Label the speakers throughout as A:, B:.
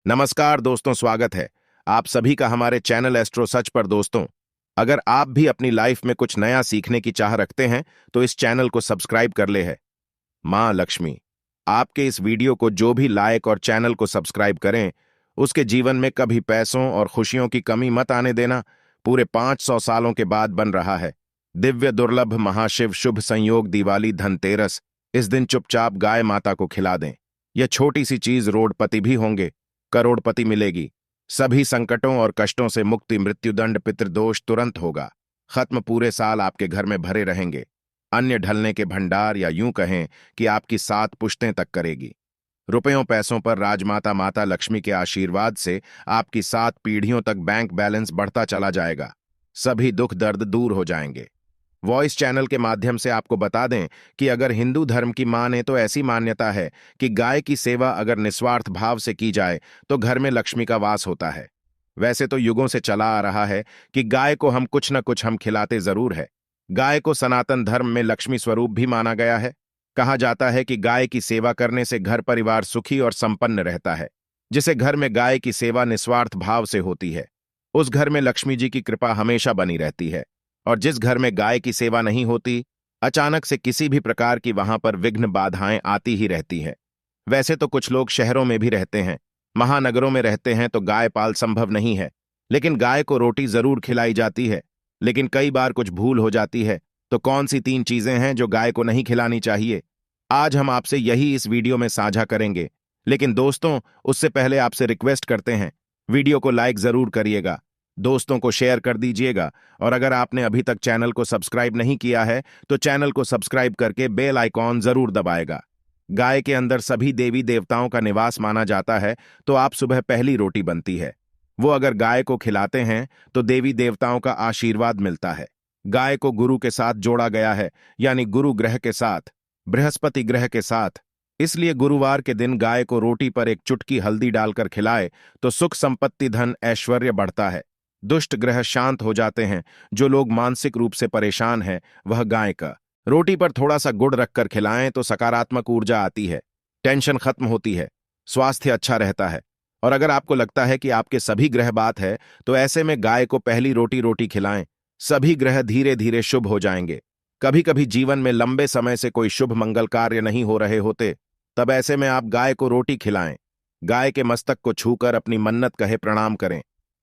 A: नमस्कार दोस्तों, स्वागत है आप सभी का हमारे चैनल एस्ट्रो सच पर। दोस्तों, अगर आप भी अपनी लाइफ में कुछ नया सीखने की चाह रखते हैं तो इस चैनल को सब्सक्राइब कर ले है। माँ लक्ष्मी आपके इस वीडियो को जो भी लाइक और चैनल को सब्सक्राइब करें, उसके जीवन में कभी पैसों और खुशियों की कमी मत आने देना। पूरे 500 सालों के बाद बन रहा है दिव्य दुर्लभ महाशिव शुभ संयोग दिवाली धनतेरस। इस दिन चुपचाप गाय माता को खिला दें। यह छोटी सी चीज रोडपति भी होंगे, करोड़पति मिलेगी। सभी संकटों और कष्टों से मुक्ति, मृत्युदंड पितृदोष तुरंत होगा खत्म। पूरे साल आपके घर में भरे रहेंगे अन्य ढलने के भंडार, या यूं कहें कि आपकी 7 पुश्तें तक करेगी। रुपयों पैसों पर राजमाता माता लक्ष्मी के आशीर्वाद से आपकी 7 पीढ़ियों तक बैंक बैलेंस बढ़ता चला जाएगा। सभी दुख दर्द दूर हो जाएंगे। वॉइस चैनल के माध्यम से आपको बता दें कि अगर हिंदू धर्म की माने तो ऐसी मान्यता है कि गाय की सेवा अगर निस्वार्थ भाव से की जाए तो घर में लक्ष्मी का वास होता है। वैसे तो युगों से चला आ रहा है कि गाय को हम कुछ न कुछ हम खिलाते जरूर है। गाय को सनातन धर्म में लक्ष्मी स्वरूप भी माना गया है। कहा जाता है कि गाय की सेवा करने से घर परिवार सुखी और संपन्न रहता है। जिसे घर में गाय की सेवा निस्वार्थ भाव से होती है, उस घर में लक्ष्मी जी की कृपा हमेशा बनी रहती है। और जिस घर में गाय की सेवा नहीं होती, अचानक से किसी भी प्रकार की वहां पर विघ्न बाधाएं आती ही रहती हैं। वैसे तो कुछ लोग शहरों में भी रहते हैं, महानगरों में रहते हैं तो गाय पाल संभव नहीं है, लेकिन गाय को रोटी जरूर खिलाई जाती है। लेकिन कई बार कुछ भूल हो जाती है। तो कौन सी 3 चीजें हैं जो गाय को नहीं खिलानी चाहिए, आज हम आपसे यही इस वीडियो में साझा करेंगे। लेकिन दोस्तों, उससे पहले आपसे रिक्वेस्ट करते हैं, वीडियो को लाइक जरूर करिएगा, दोस्तों को शेयर कर दीजिएगा, और अगर आपने अभी तक चैनल को सब्सक्राइब नहीं किया है तो चैनल को सब्सक्राइब करके बेल आइकॉन जरूर दबाएगा। गाय के अंदर सभी देवी देवताओं का निवास माना जाता है, तो आप सुबह पहली रोटी बनती है वो अगर गाय को खिलाते हैं तो देवी देवताओं का आशीर्वाद मिलता है। गाय को गुरु के साथ जोड़ा गया है, यानी गुरु ग्रह के साथ, बृहस्पति ग्रह के साथ। इसलिए गुरुवार के दिन गाय को रोटी पर एक चुटकी हल्दी डालकर खिलाए तो सुख संपत्ति धन ऐश्वर्य बढ़ता है। दुष्ट ग्रह शांत हो जाते हैं। जो लोग मानसिक रूप से परेशान हैं वह गाय का रोटी पर थोड़ा सा गुड़ रखकर खिलाएं तो सकारात्मक ऊर्जा आती है, टेंशन खत्म होती है, स्वास्थ्य अच्छा रहता है। और अगर आपको लगता है कि आपके सभी ग्रह बात है तो ऐसे में गाय को पहली रोटी खिलाएं। सभी ग्रह धीरे धीरे शुभ हो जाएंगे। कभी कभी जीवन में लंबे समय से कोई शुभ मंगल कार्य नहीं हो रहे होते, तब ऐसे में आप गाय को रोटी खिलाएं। गाय के मस्तक को छूकर अपनी मन्नत कहे प्रणाम करें।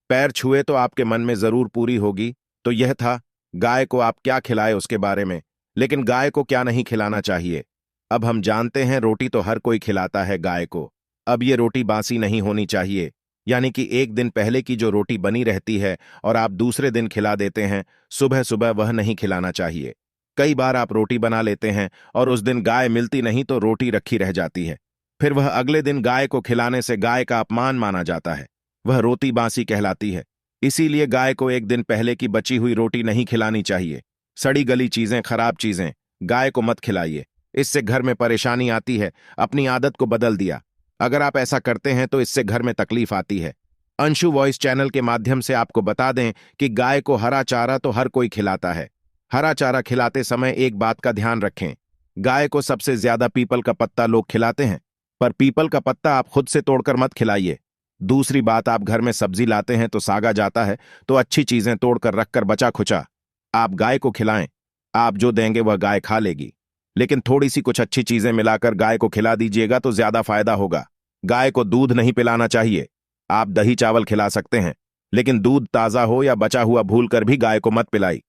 A: पैर छुए तो आपके मन में जरूर पूरी होगी। तो यह था गाय को आप क्या खिलाए उसके बारे में। लेकिन गाय को क्या नहीं खिलाना चाहिए, अब हम जानते हैं। रोटी तो हर कोई खिलाता है गाय को। अब ये रोटी बासी नहीं होनी चाहिए, यानी कि एक दिन पहले की जो रोटी बनी रहती है और आप दूसरे दिन खिला देते हैं, सुबह सुबह वह नहीं खिलाना चाहिए। कई बार आप रोटी बना लेते हैं और उस दिन गाय मिलती नहीं तो रोटी रखी रह जाती है। फिर वह अगले दिन गाय को खिलाने से गाय का अपमान माना जाता है, वह रोटी बासी कहलाती है। इसीलिए गाय को एक दिन पहले की बची हुई रोटी नहीं खिलानी चाहिए। सड़ी गली चीजें, खराब चीजें गाय को मत खिलाइए, इससे घर में परेशानी आती है। अपनी आदत को बदल दिया, अगर आप ऐसा करते हैं तो इससे घर में तकलीफ आती है। अंशु वॉइस चैनल के माध्यम से आपको बता दें कि गाय को हरा चारा तो हर कोई खिलाता है। हरा चारा खिलाते समय एक बात का ध्यान रखें, गाय को सबसे ज्यादा पीपल का पत्ता लोग खिलाते हैं, पर पीपल का पत्ता आप खुद से तोड़कर मत खिलाइए। दूसरी बात, आप घर में सब्जी लाते हैं तो सागा जाता है, तो अच्छी चीजें तोड़कर रखकर बचा खुचा आप गाय को खिलाएं। आप जो देंगे वह गाय खा लेगी, लेकिन थोड़ी सी कुछ अच्छी चीजें मिलाकर गाय को खिला दीजिएगा तो ज्यादा फायदा होगा। गाय को दूध नहीं पिलाना चाहिए। आप दही चावल खिला सकते हैं, लेकिन दूध ताजा हो या बचा हुआ भूल कर भी गाय को मत पिलाई।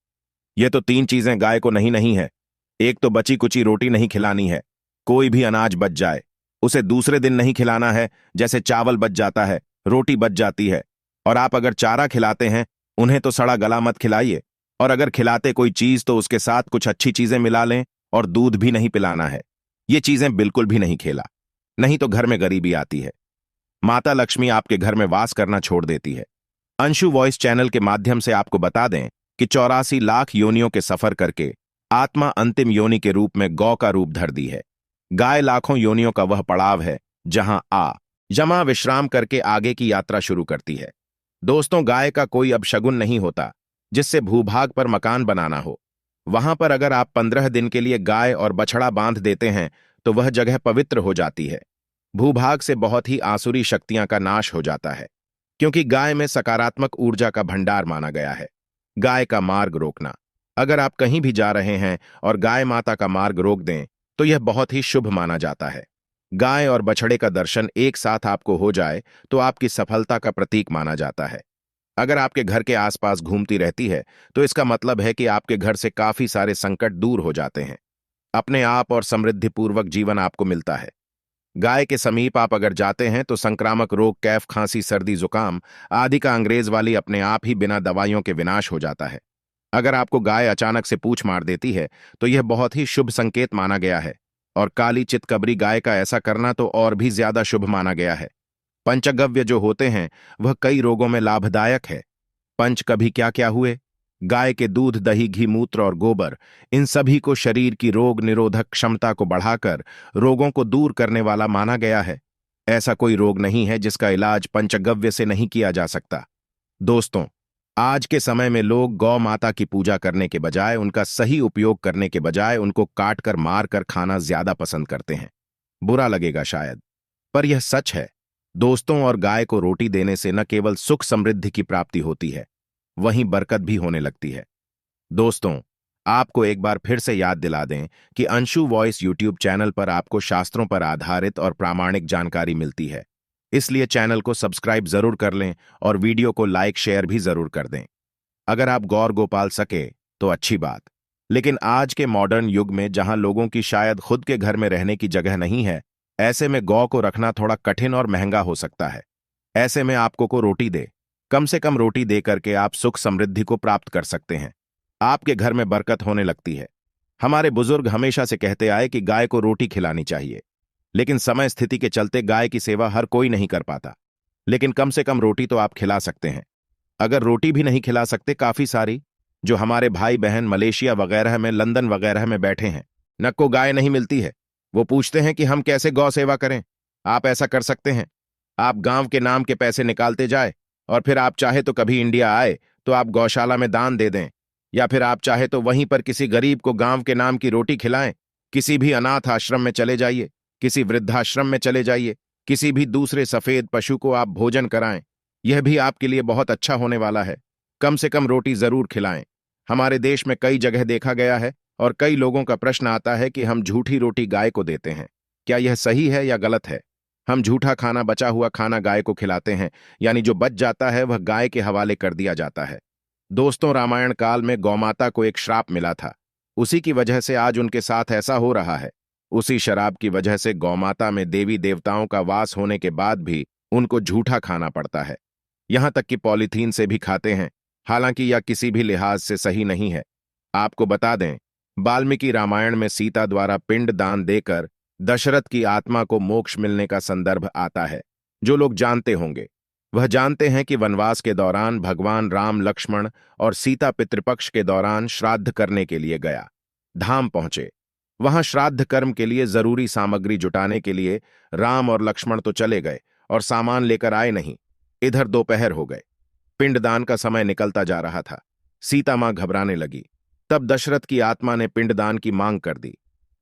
A: ये तो 3 चीजें गाय को नहीं है। एक तो बची कुची रोटी नहीं खिलानी है। कोई भी अनाज बच जाए उसे दूसरे दिन नहीं खिलाना है। जैसे चावल बच जाता है, रोटी बच जाती है। और आप अगर चारा खिलाते हैं, उन्हें तो सड़ा गला मत खिलाइए। और अगर खिलाते कोई चीज तो उसके साथ कुछ अच्छी चीजें मिला लें, और दूध भी नहीं पिलाना है। ये चीजें बिल्कुल भी नहीं खेला, नहीं तो घर में गरीबी आती है। माता लक्ष्मी आपके घर में वास करना छोड़ देती है। अंशु वॉइस चैनल के माध्यम से आपको बता दें कि 84 लाख योनियों के सफर करके आत्मा अंतिम योनि के रूप में गौ का रूप धर दी है। गाय लाखों योनियों का वह पड़ाव है जहां यमा विश्राम करके आगे की यात्रा शुरू करती है। दोस्तों, गाय का कोई अपशगुन नहीं होता जिससे भूभाग पर मकान बनाना हो। वहां पर अगर आप 15 दिन के लिए गाय और बछड़ा बांध देते हैं तो वह जगह पवित्र हो जाती है। भूभाग से बहुत ही आसुरी शक्तियां का नाश हो जाता है, क्योंकि गाय में सकारात्मक ऊर्जा का भंडार माना गया है। गाय का मार्ग रोकना। अगर आप कहीं भी जा रहे हैं और गाय माता का मार्ग रोक दें तो यह बहुत ही शुभ माना जाता है। गाय और बछड़े का दर्शन एक साथ आपको हो जाए तो आपकी सफलता का प्रतीक माना जाता है। अगर आपके घर के आसपास घूमती रहती है तो इसका मतलब है कि आपके घर से काफी सारे संकट दूर हो जाते हैं। अपने आप और समृद्धिपूर्वक जीवन आपको मिलता है। गाय के समीप आप अगर जाते हैं तो संक्रामक रोग, कैफ, खांसी, सर्दी, जुकाम आदि का अंग्रेज वाली अपने आप ही बिना दवाइयों के विनाश हो जाता है। अगर आपको गाय अचानक से पूंछ मार देती है तो यह बहुत ही शुभ संकेत माना गया है, और काली चितकबरी गाय का ऐसा करना तो और भी ज्यादा शुभ माना गया है। पंचगव्य जो होते हैं वह कई रोगों में लाभदायक है। पंच कभी क्या क्या हुए? गाय के दूध, दही, घी, मूत्र और गोबर, इन सभी को शरीर की रोग निरोधक क्षमता को बढ़ाकर रोगों को दूर करने वाला माना गया है। ऐसा कोई रोग नहीं है जिसका इलाज पंचगव्य से नहीं किया जा सकता। दोस्तों, आज के समय में लोग गौ माता की पूजा करने के बजाय, उनका सही उपयोग करने के बजाय उनको काट कर मार कर खाना ज्यादा पसंद करते हैं। बुरा लगेगा शायद, पर यह सच है। दोस्तों, और गाय को रोटी देने से न केवल सुख समृद्धि की प्राप्ति होती है, वहीं बरकत भी होने लगती है। दोस्तों, आपको एक बार फिर से याद दिला दें कि अंशु वॉइस यूट्यूब चैनल पर आपको शास्त्रों पर आधारित और प्रामाणिक जानकारी मिलती है। इसलिए चैनल को सब्सक्राइब जरूर कर लें और वीडियो को लाइक शेयर भी जरूर कर दें। अगर आप गौर गोपाल सके तो अच्छी बात, लेकिन आज के मॉडर्न युग में जहां लोगों की शायद खुद के घर में रहने की जगह नहीं है, ऐसे में गौ को रखना थोड़ा कठिन और महंगा हो सकता है। ऐसे में आपको को रोटी दे, कम से कम रोटी दे करके आप सुख समृद्धि को प्राप्त कर सकते हैं। आपके घर में बरकत होने लगती है। हमारे बुजुर्ग हमेशा से कहते आए कि गाय को रोटी खिलानी चाहिए, लेकिन समय स्थिति के चलते गाय की सेवा हर कोई नहीं कर पाता। लेकिन कम से कम रोटी तो आप खिला सकते हैं। अगर रोटी भी नहीं खिला सकते, काफी सारी जो हमारे भाई बहन मलेशिया वगैरह में, लंदन वगैरह में बैठे हैं, नको गाय नहीं मिलती है, वो पूछते हैं कि हम कैसे गौ सेवा करें। आप ऐसा कर सकते हैं, आप गांव के नाम के पैसे निकालते जाए और फिर आप चाहे तो कभी इंडिया आए तो आप गौशाला में दान दे दें, या फिर आप चाहे तो वहीं पर किसी गरीब को गांव के नाम की रोटी खिलाएं। किसी भी अनाथ आश्रम में चले जाइए, किसी वृद्धाश्रम में चले जाइए, किसी भी दूसरे सफेद पशु को आप भोजन कराएं। यह भी आपके लिए बहुत अच्छा होने वाला है। कम से कम रोटी जरूर खिलाएं। हमारे देश में कई जगह देखा गया है और कई लोगों का प्रश्न आता है कि हम झूठी रोटी गाय को देते हैं, क्या यह सही है या गलत है? हम झूठा खाना, बचा हुआ खाना गाय को खिलाते हैं, यानी जो बच जाता है वह गाय के हवाले कर दिया जाता है। दोस्तों, रामायण काल में गौमाता को एक श्राप मिला था। उसी की वजह से आज उनके साथ ऐसा हो रहा है। उसी शराब की वजह से गौमाता में देवी देवताओं का वास होने के बाद भी उनको झूठा खाना पड़ता है। यहां तक कि पॉलीथीन से भी खाते हैं, हालांकि यह किसी भी लिहाज से सही नहीं है। आपको बता दें, वाल्मीकि रामायण में सीता द्वारा पिंड दान देकर दशरथ की आत्मा को मोक्ष मिलने का संदर्भ आता है। जो लोग जानते होंगे वह जानते हैं कि वनवास के दौरान भगवान राम, लक्ष्मण और सीता पितृपक्ष के दौरान श्राद्ध करने के लिए गया धाम पहुंचे। वहां श्राद्ध कर्म के लिए जरूरी सामग्री जुटाने के लिए राम और लक्ष्मण तो चले गए और सामान लेकर आए नहीं। इधर दोपहर हो गए, पिंडदान का समय निकलता जा रहा था। सीता मां घबराने लगी। तब दशरथ की आत्मा ने पिंडदान की मांग कर दी।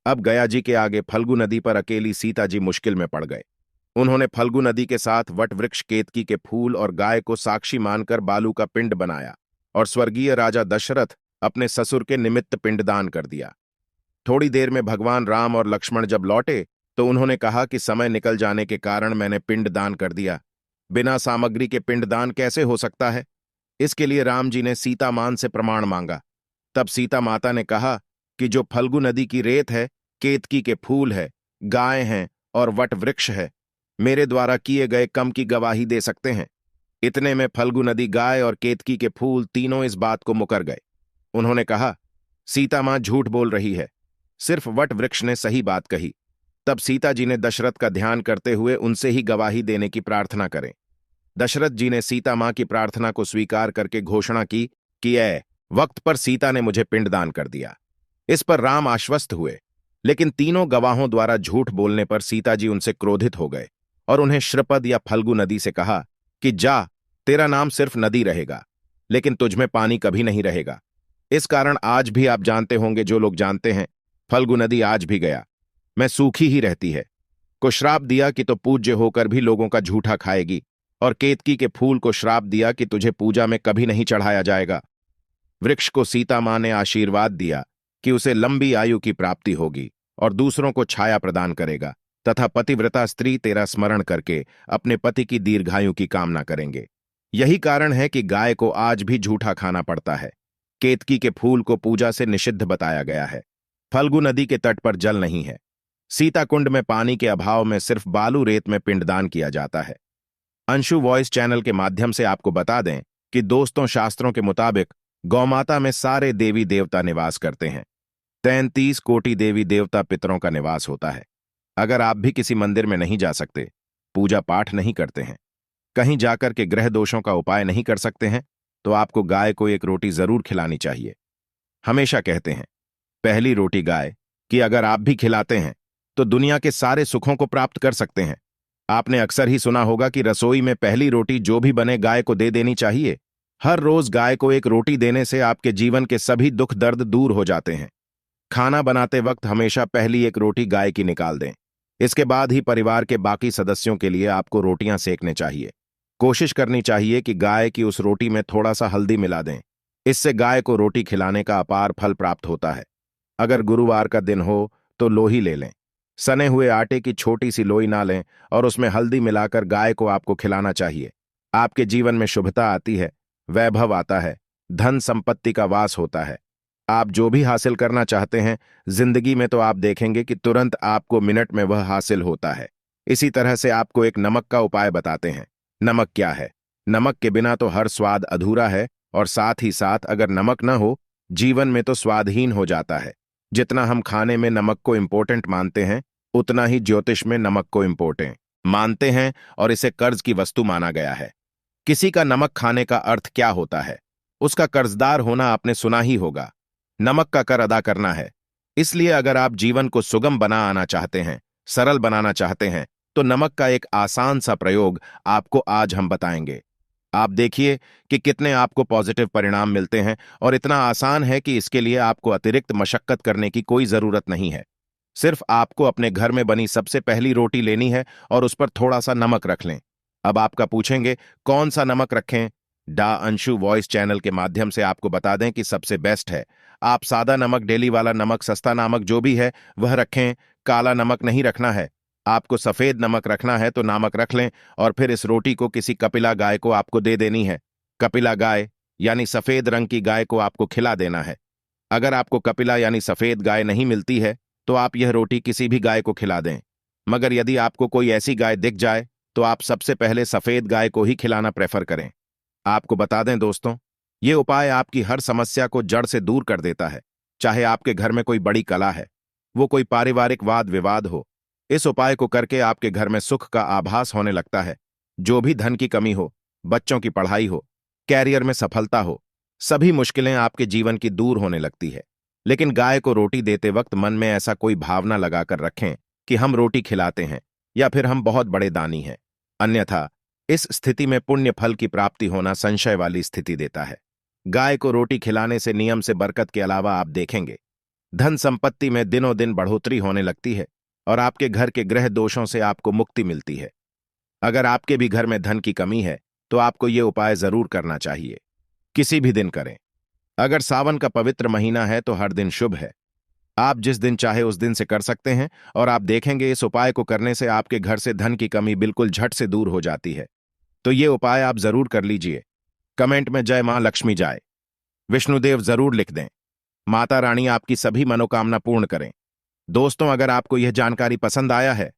A: अब गया जी के आगे फल्गु नदी पर अकेली सीता जी मुश्किल में पड़ गए। उन्होंने फल्गु नदी के साथ वट वृक्ष, केतकी के फूल और गाय को साक्षी मानकर बालू का पिंड बनाया और स्वर्गीय राजा दशरथ अपने ससुर के निमित्त पिंडदान कर दिया। थोड़ी देर में भगवान राम और लक्ष्मण जब लौटे तो उन्होंने कहा कि समय निकल जाने के कारण मैंने पिंडदान कर दिया। बिना सामग्री के पिंडदान कैसे हो सकता है? इसके लिए राम जी ने सीता मान से प्रमाण मांगा। तब सीता माता ने कहा कि जो फल्गु नदी की रेत है, केतकी के फूल है, गाय हैं और वट वृक्ष है, मेरे द्वारा किए गए कम की गवाही दे सकते हैं। इतने में फल्गु नदी, गाय और केतकी के फूल तीनों इस बात को मुकर गए। उन्होंने कहा, सीता मां झूठ बोल रही है, सिर्फ वट वृक्ष ने सही बात कही। तब सीता जी ने दशरथ का ध्यान करते हुए उनसे ही गवाही देने की प्रार्थना करें। दशरथ जी ने सीता मां की प्रार्थना को स्वीकार करके घोषणा की कि वक्त पर सीता ने मुझे पिंडदान कर दिया। इस पर राम आश्वस्त हुए, लेकिन तीनों गवाहों द्वारा झूठ बोलने पर सीता जी उनसे क्रोधित हो गए और उन्हें श्रपद या फल्गु नदी से कहा कि जा, तेरा नाम सिर्फ नदी रहेगा, लेकिन तुझमें पानी कभी नहीं रहेगा। इस कारण आज भी आप जानते होंगे, जो लोग जानते हैं, फल्गु नदी आज भी गया मैं सूखी ही रहती है। को श्राप दिया कि तो पूज्य होकर भी लोगों का झूठा खाएगी, और केतकी के फूल को श्राप दिया कि तुझे पूजा में कभी नहीं चढ़ाया जाएगा। वृक्ष को सीता मां ने आशीर्वाद दिया कि उसे लंबी आयु की प्राप्ति होगी और दूसरों को छाया प्रदान करेगा, तथा पतिव्रता स्त्री तेरा स्मरण करके अपने पति की दीर्घायु की कामना करेंगे। यही कारण है कि गाय को आज भी झूठा खाना पड़ता है। केतकी के फूल को पूजा से निषिद्ध बताया गया है। फल्गु नदी के तट पर जल नहीं है। सीताकुंड में पानी के अभाव में सिर्फ बालू रेत में पिंडदान किया जाता है। अंशु वॉइस चैनल के माध्यम से आपको बता दें कि दोस्तों, शास्त्रों के मुताबिक गौमाता में सारे देवी देवता निवास करते हैं। 33 कोटि देवी देवता पितरों का निवास होता है। अगर आप भी किसी मंदिर में नहीं जा सकते, पूजा पाठ नहीं करते हैं, कहीं जाकर के ग्रह दोषों का उपाय नहीं कर सकते हैं, तो आपको गाय को एक रोटी जरूर खिलानी चाहिए। हमेशा कहते हैं, पहली रोटी गाय कि अगर आप भी खिलाते हैं तो दुनिया के सारे सुखों को प्राप्त कर सकते हैं। आपने अक्सर ही सुना होगा कि रसोई में पहली रोटी जो भी बने गाय को दे देनी चाहिए। हर रोज गाय को एक रोटी देने से आपके जीवन के सभी दुख दर्द दूर हो जाते हैं। खाना बनाते वक्त हमेशा पहली एक रोटी गाय की निकाल दें। इसके बाद ही परिवार के बाकी सदस्यों के लिए आपको रोटियां सेकने चाहिए। कोशिश करनी चाहिए कि गाय की उस रोटी में थोड़ा सा हल्दी मिला दें। इससे गाय को रोटी खिलाने का अपार फल प्राप्त होता है। अगर गुरुवार का दिन हो तो लोही ले लें। सने हुए आटे की छोटी सी लोई ना लें और उसमें हल्दी मिलाकर गाय को आपको खिलाना चाहिए। आपके जीवन में शुभता आती है, वैभव आता है, धन संपत्ति का वास होता है। आप जो भी हासिल करना चाहते हैं जिंदगी में, तो आप देखेंगे कि तुरंत आपको मिनट में वह हासिल होता है। इसी तरह से आपको एक नमक का उपाय बताते हैं। नमक क्या है? नमक के बिना तो हर स्वाद अधूरा है, और साथ ही साथ अगर नमक न हो, जीवन में तो स्वादहीन हो जाता है। जितना हम खाने में नमक को इम्पोर्टेंट मानते हैं, उतना ही ज्योतिष में नमक को इम्पोर्टेंट मानते हैं, और इसे कर्ज की वस्तु माना गया है। किसी का नमक खाने का अर्थ क्या होता है? उसका कर्जदार होना आपने सुना ही होगा। नमक का कर अदा करना है। इसलिए अगर आप जीवन को सुगम आना चाहते हैं, सरल बनाना चाहते हैं, तो नमक का एक आसान सा प्रयोग आपको आज हम बताएंगे। आप देखिए कि कितने आपको पॉजिटिव परिणाम मिलते हैं, और इतना आसान है कि इसके लिए आपको अतिरिक्त मशक्कत करने की कोई जरूरत नहीं है। सिर्फ आपको अपने घर में बनी सबसे पहली रोटी लेनी है और उस पर थोड़ा सा नमक रख लें। अब आपका पूछेंगे कौन सा नमक रखें? डा अंशु वॉइस चैनल के माध्यम से आपको बता दें कि सबसे बेस्ट है आप सादा नमक, डेली वाला नमक, सस्ता नमक जो भी है वह रखें। काला नमक नहीं रखना है। आपको सफेद नमक रखना है तो नमक रख लें, और फिर इस रोटी को किसी कपिला गाय को आपको दे देनी है। कपिला गाय यानी सफेद रंग की गाय को आपको खिला देना है। अगर आपको कपिला यानी सफेद गाय नहीं मिलती है तो आप यह रोटी किसी भी गाय को खिला दें। मगर यदि आपको कोई ऐसी गाय दिख जाए तो आप सबसे पहले सफेद गाय को ही खिलाना प्रेफर करें। आपको बता दें दोस्तों, ये उपाय आपकी हर समस्या को जड़ से दूर कर देता है। चाहे आपके घर में कोई बड़ी कला है, वो कोई पारिवारिक वाद विवाद हो, इस उपाय को करके आपके घर में सुख का आभास होने लगता है। जो भी धन की कमी हो, बच्चों की पढ़ाई हो, कैरियर में सफलता हो, सभी मुश्किलें आपके जीवन की दूर होने लगती है। लेकिन गाय को रोटी देते वक्त मन में ऐसा कोई भावना लगाकर रखें कि हम रोटी खिलाते हैं या फिर हम बहुत बड़े दानी हैं। अन्यथा इस स्थिति में पुण्य फल की प्राप्ति होना संशय वाली स्थिति देता है। गाय को रोटी खिलाने से नियम से बरकत के अलावा आप देखेंगे धन संपत्ति में दिनों दिन बढ़ोतरी होने लगती है, और आपके घर के ग्रह दोषों से आपको मुक्ति मिलती है। अगर आपके भी घर में धन की कमी है तो आपको ये उपाय जरूर करना चाहिए। किसी भी दिन करें। अगर सावन का पवित्र महीना है तो हर दिन शुभ है। आप जिस दिन चाहे उस दिन से कर सकते हैं, और आप देखेंगे इस उपाय को करने से आपके घर से धन की कमी बिल्कुल झट से दूर हो जाती है। तो ये उपाय आप जरूर कर लीजिए। कमेंट में जय मां लक्ष्मी जाए विष्णुदेव जरूर लिख दें। माता रानी आपकी सभी मनोकामना पूर्ण करें। दोस्तों, अगर आपको यह जानकारी पसंद आया है